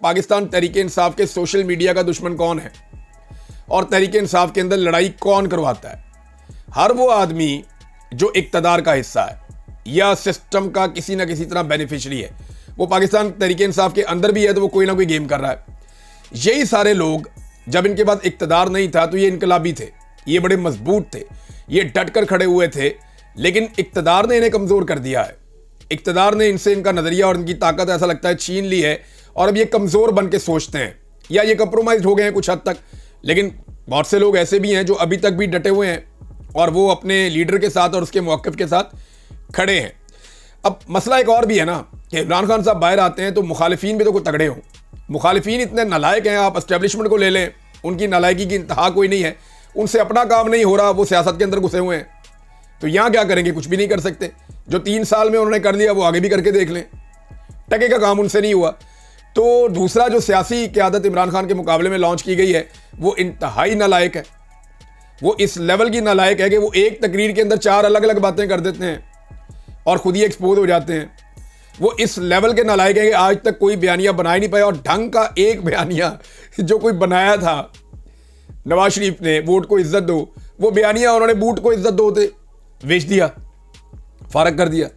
पाकिस्तान तहरीक-ए-इंसाफ के social media का दुश्मन कौन है और तहरीक-ए-इंसाफ के अंदर लड़ाई कौन करवाता है। हर वो आदमी जो इक्तदार का हिस्सा है या सिस्टम का किसी ना किसी तरह बेनिफिशरी है, वो पाकिस्तान तहरीक-ए-इंसाफ के अंदर भी है तो वो कोई ना कोई गेम कर रहा है। यही सारे लोग जब इनके पास इक्तदार नहीं था तो ये इनकलाबी थे, ये बड़े मजबूत थे, ये डट कर खड़े हुए थे, लेकिन इक्तदार ने इन्हें कमज़ोर कर दिया है। इक्तदार ने इनसे इनका नज़रिया और इनकी ताकत ऐसा लगता है छीन ली है और अब ये कमज़ोर बन के सोचते हैं या ये कंप्रोमाइज हो गए हैं कुछ हद तक। लेकिन बहुत से लोग ऐसे भी हैं जो अभी तक भी डटे हुए हैं और वो अपने लीडर के साथ और उसके मौक़िफ़ के साथ खड़े हैं। अब मसला एक और भी है ना कि इमरान खान साहब बाहर आते हैं तो मुखालिफिन भी तो कोई तगड़े हों। मुखालिफिन इतने नालायक हैं, आप एस्टेब्लिशमेंट को ले लें, उनकी नालायकी की इंतहा कोई नहीं है, उनसे अपना काम नहीं हो रहा, वो सियासत के अंदर घुसे हुए हैं, तो यहाँ क्या करेंगे? कुछ भी नहीं कर सकते। जो 3 साल में उन्होंने कर लिया वो आगे भी करके देख लें, टके का काम उनसे नहीं हुआ। तो दूसरा जो सियासी क़यादत इमरान खान के मुकाबले में लॉन्च की गई है वो इंतहाई नालायक है। वो इस लेवल की नालायक है कि वो एक तकरीर के अंदर 4 अलग अलग बातें कर देते हैं और खुद ही एक्सपोज हो जाते हैं। वो इस लेवल के नालायक है कि आज तक कोई बयानिया बना ही नहीं पाया और ढंग का एक बयानिया जो कोई बनाया था नवाज शरीफ ने, वोट को इज्जत दो, वो बयानिया उन्होंने बूट को इज्जत दो थे बेच दिया, फारग कर दिया।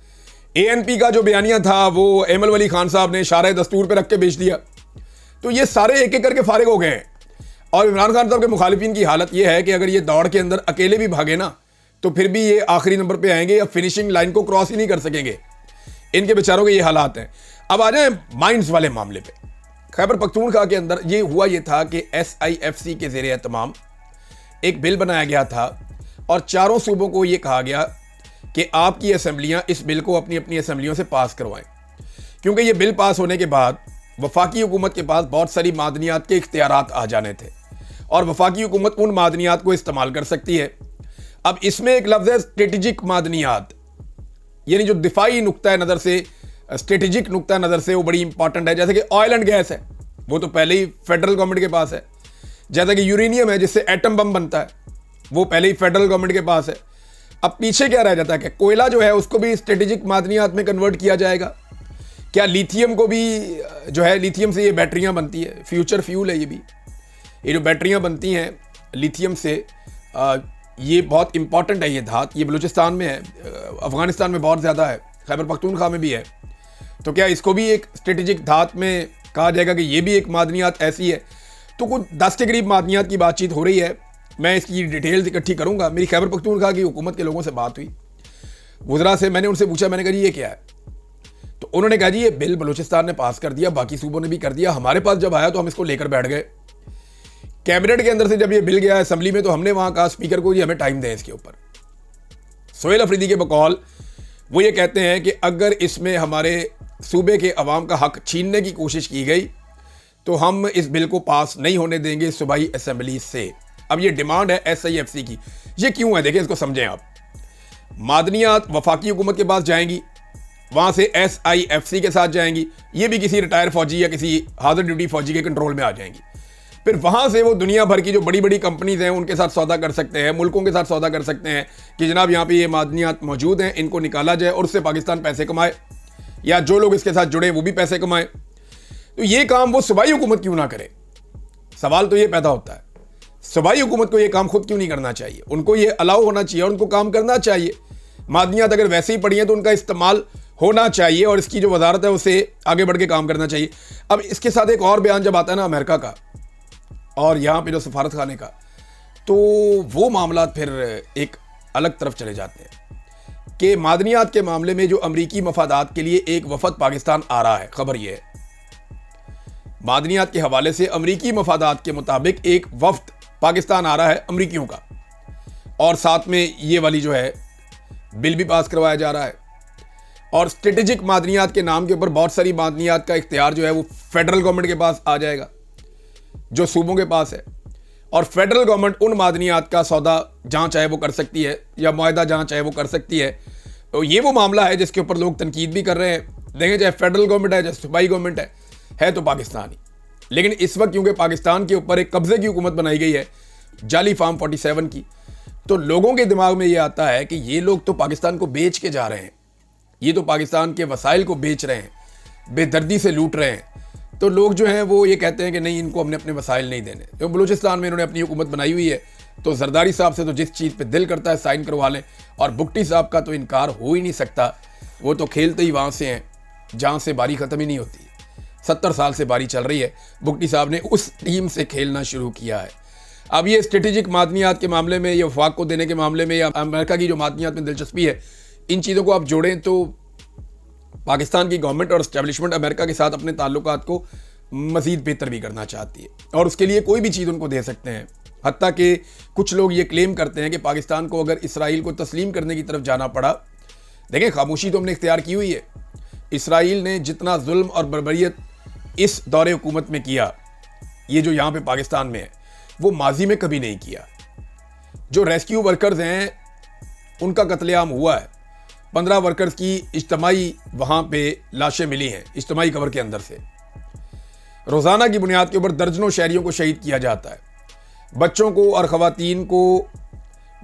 ANP का जो बयानिया था वो एमल वली खान साहब ने शारे दस्तूर पे रख के बेच दिया। तो ये सारे एक एक करके फारिग हो गए हैं और इमरान खान साहब के मुखालिफिन की हालत ये है कि अगर ये दौड़ के अंदर अकेले भी भागे ना तो फिर भी ये आखिरी नंबर पे आएंगे या फिनिशिंग लाइन को क्रॉस ही नहीं कर सकेंगे। इनके बेचारों के ये हालात हैं। अब आ जाए माइंस वाले मामले पे। खैबर पख्तूनख्वा के अंदर ये हुआ ये था कि SIFC के ज़ेरे एहतमाम एक बिल बनाया गया था और चारों सूबों को ये कहा गया कि आपकी असम्बलियां इस बिल को अपनी अपनी असम्बलियों से पास करवाएं, क्योंकि ये बिल पास होने के बाद वफाकी हुकूमत के पास बहुत सारी मादनियात के इख्तियारात आ जाने थे और वफाकी हुकूमत उन मादनियात को इस्तेमाल कर सकती है। अब इसमें एक लफ्ज़ है स्ट्रेटेजिक मादनियात, यानी जो दिफाई नुक्ता नज़र से, स्ट्रेटेजिक नुक्ता नज़र से वो बड़ी इंपॉर्टेंट है। जैसे कि ऑयल एंड गैस है, वो तो पहले ही फेडरल गवर्नमेंट के पास है। जैसा कि यूरेनियम है जिससे एटम बम बनता है, वो पहले ही फेडरल गवर्नमेंट के पास है। अब पीछे क्या रह जाता है कि कोयला जो है उसको भी स्ट्रेटेजिक मादनियात में कन्वर्ट किया जाएगा। क्या लिथियम को भी जो है, लिथियम से ये बैटरियाँ बनती है, फ्यूचर फ्यूल है ये भी। ये जो बैटरियाँ बनती हैं लिथियम से, ये बहुत इंपॉर्टेंट है ये धात। ये बलूचिस्तान में है, अफ़गानिस्तान में बहुत ज़्यादा है, खैबर पख्तूनख्वा में भी है। तो क्या इसको भी एक स्ट्रेटेजिक धात में कहा जाएगा कि ये भी एक मादनियात ऐसी है? तो कुछ 10 के करीब मादनियात की बातचीत हो रही है। मैं इसकी डिटेल्स इकट्ठी करूँगा। मेरी खैबर पख्तूनख्वा की हुकूमत के लोगों से बात हुई, वज़रा से। मैंने उनसे पूछा, मैंने कहा जी ये क्या है? तो उन्होंने कहा जी ये बिल बलूचिस्तान ने पास कर दिया, बाकी सूबों ने भी कर दिया, हमारे पास जब आया तो हम इसको लेकर बैठ गए। कैबिनेट के अंदर से जब ये बिल गया असेंबली में तो हमने वहाँ कहा स्पीकर को जी हमें टाइम दें इसके ऊपर। सोहेल अफरीदी के बकौल वो ये कहते हैं कि अगर इसमें हमारे सूबे के अवाम का हक छीनने की कोशिश की गई तो हम इस बिल को पास नहीं होने देंगे सूबाई असेंबली से। अब ये डिमांड है SIFC की। ये क्यों है? देखिए, इसको समझें आप। मादनियात वफाकी हुकूमत के पास जाएंगी, वहाँ से SIFC के साथ जाएंगी, ये भी किसी रिटायर फौजी या किसी हाजिर ड्यूटी फौजी के कंट्रोल में आ जाएंगी। फिर वहाँ से वो दुनिया भर की जो बड़ी बड़ी कंपनीज हैं उनके साथ सौदा कर सकते हैं, मुल्कों के साथ सौदा कर सकते हैं कि जनाब यहाँ पे ये मादनियात मौजूद हैं, इनको निकाला जाए और उससे पाकिस्तान पैसे कमाए या जो लोग इसके साथ जुड़े वो भी पैसे कमाएं। तो ये काम वो सूबाई हुकूमत क्यों ना करे? सवाल तो ये पैदा होता है, सूबाई हुकूमत को ये काम खुद क्यों नहीं करना चाहिए? उनको ये अलाउ होना चाहिए और उनको काम करना चाहिए। मादनियात अगर वैसे ही पड़ी हैं तो उनका इस्तेमाल होना चाहिए और इसकी जो वजारत है उसे आगे बढ़ के काम करना चाहिए। अब इसके साथ एक और बयान जब आता है ना अमेरिका का और यहाँ पे जो सफारत खाने का, तो वो मामला फिर एक अलग तरफ चले जाते हैं कि मादनियात के मामले में जो अमरीकी मफादात के लिए एक वफद पाकिस्तान आ रहा है। खबर ये है, मादनियात के हवाले से अमरीकी मफादात के मुताबिक एक वफद पाकिस्तान आ रहा है अमरीकियों का, और साथ में ये वाली जो है बिल भी पास करवाया जा रहा है। और स्ट्रेटेजिक मादनियात के नाम के ऊपर बहुत सारी मादनियात का इख्तियार जो है वो फेडरल गवर्नमेंट के पास आ जाएगा जो सूबों के पास है, और फेडरल गवर्नमेंट उन मादनियात का सौदा जहाँ चाहे वो कर सकती है या मुआहदा जहाँ चाहे वो कर सकती है। तो ये वो मामला है जिसके ऊपर लोग तनकीद भी कर रहे हैं। देखें, चाहे फेडरल गवर्नमेंट है, चाहे सूबाई गवर्नमेंट है तो पाकिस्तानी, लेकिन इस वक्त क्योंकि पाकिस्तान के ऊपर एक कब्जे की हुकूमत बनाई गई है जाली फार्म 47 की, तो लोगों के दिमाग में ये आता है कि ये लोग तो पाकिस्तान को बेच के जा रहे हैं, ये तो पाकिस्तान के वसाइल को बेच रहे हैं, बेदर्दी से लूट रहे हैं, तो लोग जो हैं वो ये कहते हैं कि नहीं, इनको हमने अपने वसाइल नहीं देने। जो बलूचिस्तान में इन्होंने अपनी हुकूमत बनाई हुई है, तो जरदारी साहब से तो जिस चीज़ पे दिल करता है साइन करवा लें, और भुट्टी साहब का तो इनकार हो ही नहीं सकता। वो तो खेलते ही वहाँ से हैं जहाँ से बारी ख़त्म ही नहीं होती। 70 साल से बारी चल रही है, भुट्टी साहब ने उस टीम से खेलना शुरू किया है। अब ये स्ट्रेटेजिक मादनियात के मामले में या वफाक को देने के मामले में या अमेरिका की जो मादनियात में दिलचस्पी है, इन चीज़ों को आप जोड़ें तो पाकिस्तान की गवर्नमेंट और इस्टेब्लिशमेंट अमेरिका के साथ अपने ताल्लुकात को मज़ीद बेहतर भी करना चाहती है, और उसके लिए कोई भी चीज़ उनको दे सकते हैं। हत्ता कि कुछ लोग ये क्लेम करते हैं कि पाकिस्तान को अगर इसराइल को तस्लीम करने की तरफ जाना पड़ा, देखें खामोशी तो हमने इख्तियार की हुई है। इसराइल ने जितना जुल्म और बर्बरियत इस दौरे हुकूमत में किया, ये जो यहाँ पे पाकिस्तान में है, वो माजी में कभी नहीं किया। जो रेस्क्यू वर्कर्स हैं उनका कत्लेआम हुआ है। 15 वर्कर्स की इज्तमाई वहाँ पे लाशें मिली हैं, इज्तमाई कवर के अंदर से। रोज़ाना की बुनियाद के ऊपर दर्जनों शहरियों को शहीद किया जाता है। बच्चों को और ख़वातीन को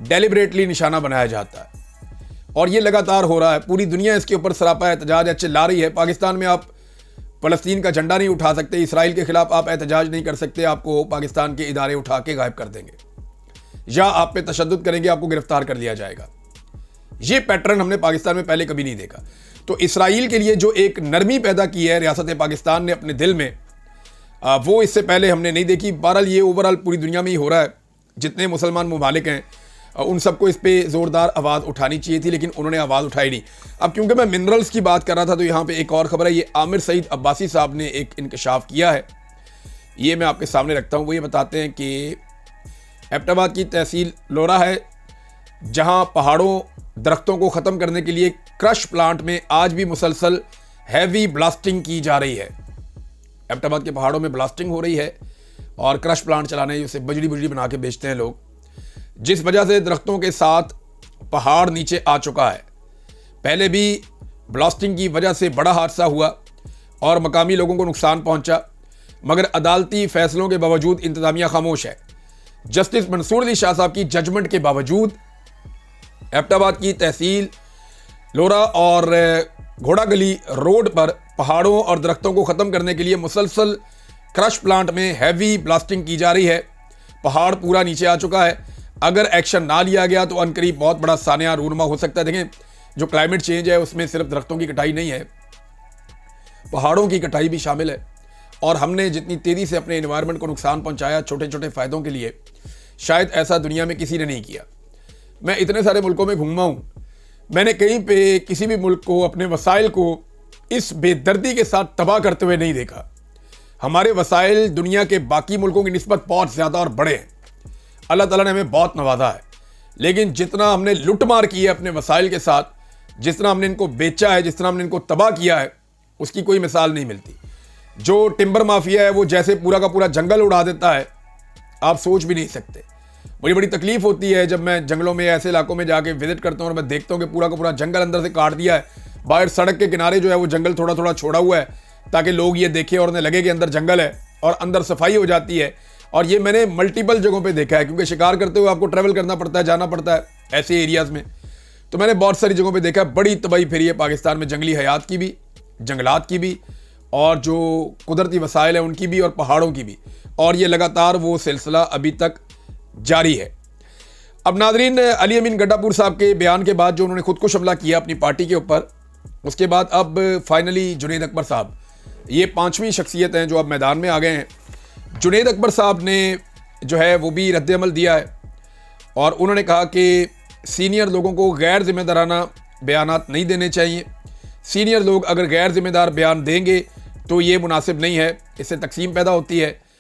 डेलिबरेटली निशाना बनाया जाता है, और ये लगातार हो रहा है। पूरी दुनिया इसके ऊपर सरापा एहतजाज चिल्ला रही है। पाकिस्तान में आप फ़लस्तीन का झंडा नहीं उठा सकते, इसराइल के ख़िलाफ़ आप एहतजाज नहीं कर सकते, आपको पाकिस्तान के इदारे उठा के गायब कर देंगे या आप पे तशद्दुद करेंगे, आपको गिरफ्तार कर लिया जाएगा। ये पैटर्न हमने पाकिस्तान में पहले कभी नहीं देखा। तो इसराइल के लिए जो एक नरमी पैदा की है रियासत पाकिस्तान ने अपने दिल में, वो इससे पहले हमने नहीं देखी। बहरहाल ये ओवरऑल पूरी दुनिया में ही हो रहा है। जितने मुसलमान ममालिक हैं उन सबको इस पर ज़ोरदार आवाज़ उठानी चाहिए थी, लेकिन उन्होंने आवाज़ उठाई नहीं। अब क्योंकि मैं मिनरल्स की बात कर रहा था, तो यहाँ पे एक और ख़बर है। ये आमिर सईद अब्बासी साहब ने एक इंकशाफ किया है, ये मैं आपके सामने रखता हूँ। वो ये बताते हैं कि एबटाबाद की तहसील लोरा है, जहाँ पहाड़ों दरख्तों को ख़त्म करने के लिए क्रश प्लांट में आज भी मुसलसल हैवी ब्लास्टिंग की जा रही है। एबटाबाद के पहाड़ों में ब्लास्टिंग हो रही है और क्रश प्लांट चलाने उसे बजरी बना के बेचते हैं लोग, जिस वजह से दरख्तों के साथ पहाड़ नीचे आ चुका है। पहले भी ब्लास्टिंग की वजह से बड़ा हादसा हुआ और मकामी लोगों को नुकसान पहुंचा, मगर अदालती फैसलों के बावजूद इंतजामिया खामोश है। जस्टिस मंसूर अली शाह साहब की जजमेंट के बावजूद एबटाबाद की तहसील लोरा और घोड़ागली रोड पर पहाड़ों और दरख्तों को ख़त्म करने के लिए मुसलसल क्रश प्लांट में हैवी ब्लास्टिंग की जा रही है। पहाड़ पूरा नीचे आ चुका है। अगर एक्शन ना लिया गया तो अनकरीब बहुत बड़ा सानिया रूनमा हो सकता है। देखें, जो क्लाइमेट चेंज है उसमें सिर्फ दरख्तों की कटाई नहीं है, पहाड़ों की कटाई भी शामिल है। और हमने जितनी तेज़ी से अपने एनवायरनमेंट को नुकसान पहुंचाया छोटे छोटे फ़ायदों के लिए, शायद ऐसा दुनिया में किसी ने नहीं किया। मैं इतने सारे मुल्कों में घूमा हूँ, मैंने कहीं पे किसी भी मुल्क को अपने वसाइल को इस बेदर्दी के साथ तबाह करते हुए नहीं देखा। हमारे वसाइल दुनिया के बाकी मुल्कों की निस्बत बहुत ज़्यादा और बड़े हैं। अल्लाह ताला ने हमें बहुत नवाजा है, लेकिन जितना हमने लुटमार की है अपने वसाइल के साथ, जिस तरह हमने इनको बेचा है, जिस तरह हमने इनको तबाह किया है, उसकी कोई मिसाल नहीं मिलती। जो टिम्बर माफिया है वो जैसे पूरा का पूरा जंगल उड़ा देता है, आप सोच भी नहीं सकते। मुझे बड़ी तकलीफ होती है जब मैं जंगलों में ऐसे इलाकों में जाके विजिट करता हूँ और मैं देखता हूँ कि पूरा का पूरा जंगल अंदर से काट दिया है। बाहर सड़क के किनारे जो है वो जंगल थोड़ा थोड़ा छोड़ा हुआ है ताकि लोग ये देखें और उन्हें लगे कि अंदर जंगल है, और अंदर सफाई हो जाती है। और ये मैंने मल्टीपल जगहों पे देखा है, क्योंकि शिकार करते हुए आपको ट्रैवल करना पड़ता है, जाना पड़ता है ऐसे एरियाज़ में। तो मैंने बहुत सारी जगहों पे देखा है। बड़ी तबाही फिरी है पाकिस्तान में, जंगली हयात की भी, जंगलात की भी, और जो कुदरती वसाइल है उनकी भी, और पहाड़ों की भी। और ये लगातार वो सिलसिला अभी तक जारी है। अब नाजरीन, अली अमीन गड्ढापुर साहब के बयान के बाद जो उन्होंने खुद को हमला किया अपनी पार्टी के ऊपर, उसके बाद अब फाइनली जुनैद अकबर साहब, ये 5वीं शख्सियत हैं जो अब मैदान में आ गए हैं। जुनैद अकबर साहब ने जो है वो भी रद्द-ए-अमल दिया है, और उन्होंने कहा कि सीनियर लोगों को गैर जिम्मेदाराना बयानात नहीं देने चाहिए। सीनियर लोग अगर गैर जिम्मेदार बयान देंगे तो ये मुनासिब नहीं है, इससे तकसीम पैदा होती है।